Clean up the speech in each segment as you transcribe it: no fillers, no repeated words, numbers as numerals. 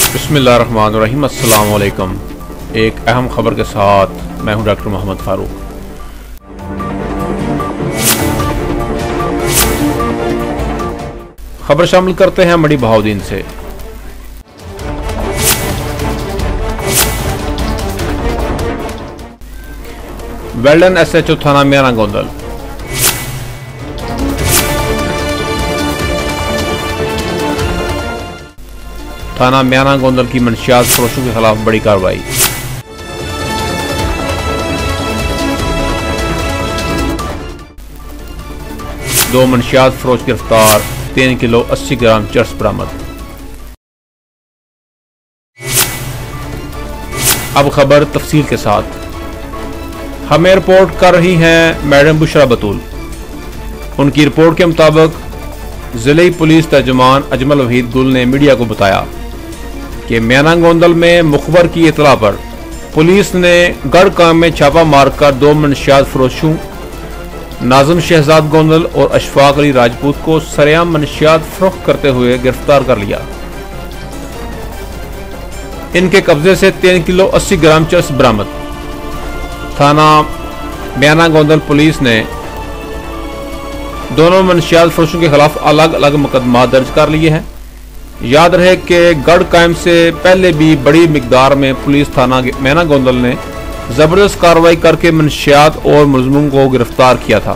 बिस्मिल्लाहिर्रहमानिर्रहीम। अस्सलाम वालेकुम। एक अहम खबर के साथ मैं हूं डॉक्टर मोहम्मद फारूक। खबर शामिल करते हैं मंडी बहाउद्दीन से। वेल्डन एसएचओ थाना मियाना गोंदल। थाना मियाना गोंदल की मंशियात फरोशों के खिलाफ बड़ी कार्रवाई। दो मंशियात फरोश गिरफ्तार, 3 किलो 80 ग्राम चरस बरामद। अब खबर तफसील के साथ। हमें रिपोर्ट कर रही हैं मैडम बुशरा बतूल। उनकी रिपोर्ट के मुताबिक जिले पुलिस तर्जुमान अजमल वहीद गुल ने मीडिया को बताया कि मियाना गोंदल में मुखबर की इतला पर पुलिस ने गढ़ काम में छापा मारकर दो मनशियात फरोशों नाज़िम शहजाद गोंदल और अशफाक अली राजपूत को सरेआम मनशियात फरोख्त करते हुए गिरफ्तार कर लिया। इनके कब्जे से 3 किलो 80 ग्राम चरस बरामद। थाना मियाना गोंदल पुलिस ने दोनों मनशियात फरोशों के खिलाफ अलग अलग मुकदमा दर्ज कर लिए हैं। याद रहे कि गढ़ कायम से पहले भी बड़ी मिकदार में पुलिस थाना मियाना गोंदल ने जबरदस्त कार्रवाई करके मनशियात और मुलजमों को गिरफ्तार किया था।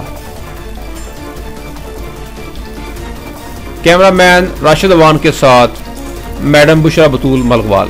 कैमरामैन राशिद अवान के साथ मैडम बुशरा बतूल मलकवाल।